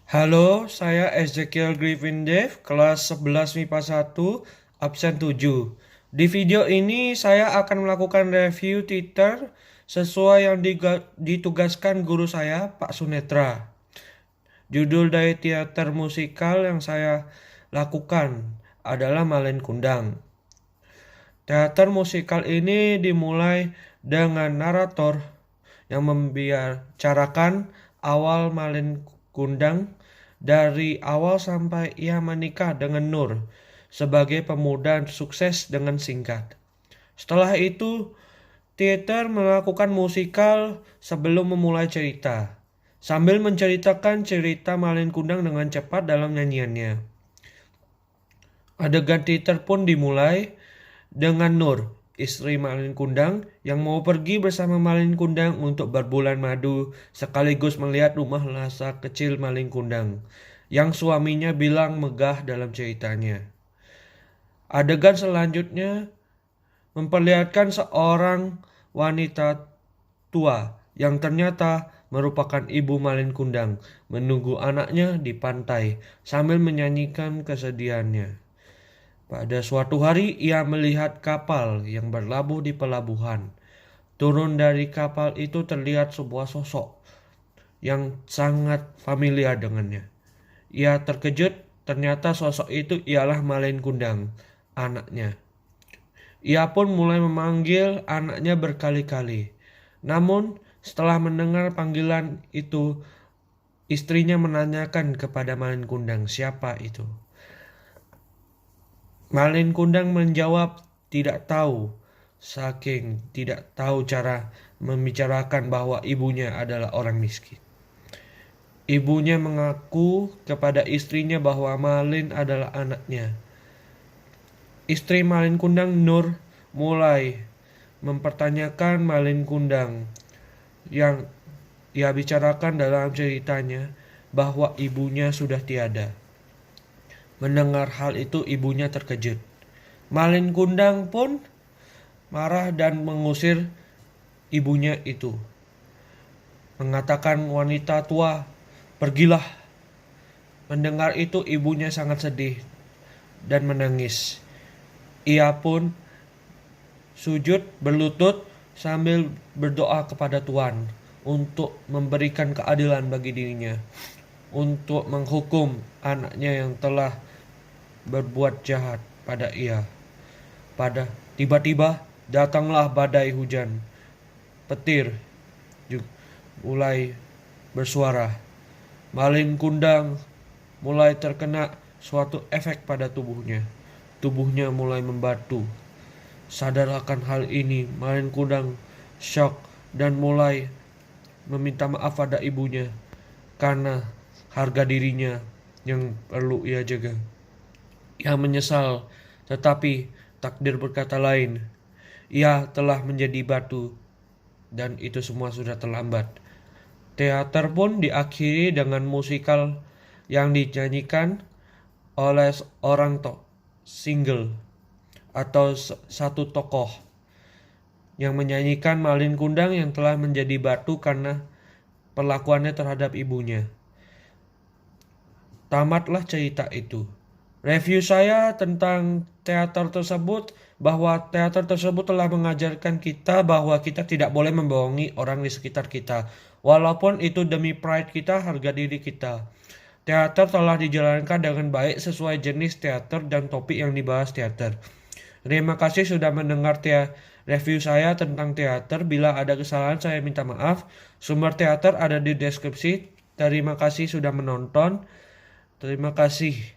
Halo, saya Ezekiel Griffin Dev, kelas 11 MIPA 1, absen 7. Di video ini saya akan melakukan review teater sesuai yang ditugaskan guru saya, Pak Sunetra. Judul dari teater musikal yang saya lakukan adalah Malin Kundang. Teater musikal ini dimulai dengan narator yang membicarakan awal Malin Kundang dari awal sampai ia menikah dengan Nur sebagai pemuda sukses dengan singkat. Setelah itu, teater melakukan musikal sebelum memulai cerita, sambil menceritakan cerita Malin Kundang dengan cepat dalam nyanyiannya. Adegan teater pun dimulai dengan Nur, istri Malin Kundang, yang mau pergi bersama Malin Kundang untuk berbulan madu sekaligus melihat rumah masa kecil Malin Kundang, yang suaminya bilang megah dalam ceritanya. Adegan selanjutnya memperlihatkan seorang wanita tua yang ternyata merupakan ibu Malin Kundang menunggu anaknya di pantai sambil menyanyikan kesedihannya. Pada suatu hari ia melihat kapal yang berlabuh di pelabuhan. Turun dari kapal itu terlihat sebuah sosok yang sangat familiar dengannya. Ia terkejut, ternyata sosok itu ialah Malin Kundang, anaknya. Ia pun mulai memanggil anaknya berkali-kali. Namun setelah mendengar panggilan itu, istrinya menanyakan kepada Malin Kundang siapa itu. Malin Kundang menjawab tidak tahu, saking tidak tahu cara membicarakan bahwa ibunya adalah orang miskin. Ibunya mengaku kepada istrinya bahwa Malin adalah anaknya. Istri Malin Kundang, Nur, mulai mempertanyakan Malin Kundang yang ia bicarakan dalam ceritanya bahwa ibunya sudah tiada. Mendengar hal itu ibunya terkejut. Malin Kundang pun marah dan mengusir ibunya itu. Mengatakan wanita tua, pergilah. Mendengar itu ibunya sangat sedih dan menangis. Ia pun sujud berlutut sambil berdoa kepada Tuhan untuk memberikan keadilan bagi dirinya, untuk menghukum anaknya yang telah berbuat jahat pada ia. Pada tiba-tiba datanglah badai hujan. Petir juga mulai bersuara. Malin Kundang mulai terkena suatu efek pada tubuhnya. Tubuhnya mulai membatu. Sadar akan hal ini, Malin Kundang shock dan mulai meminta maaf pada ibunya karena harga dirinya yang perlu ia jaga. Ia menyesal, tetapi takdir berkata lain. Ia telah menjadi batu, dan itu semua sudah terlambat. Teater pun diakhiri dengan musikal yang dinyanyikan oleh seorang single atau satu tokoh yang menyanyikan Malin Kundang yang telah menjadi batu karena perlakuannya terhadap ibunya. Tamatlah cerita itu. Review saya tentang teater tersebut bahwa teater tersebut telah mengajarkan kita bahwa kita tidak boleh membohongi orang di sekitar kita, walaupun itu demi pride kita, harga diri kita. Teater telah dijalankan dengan baik sesuai jenis teater dan topik yang dibahas teater. Terima kasih sudah mendengar review saya tentang teater. Bila ada kesalahan saya minta maaf. Sumber teater ada di deskripsi. Terima kasih sudah menonton. Terima kasih.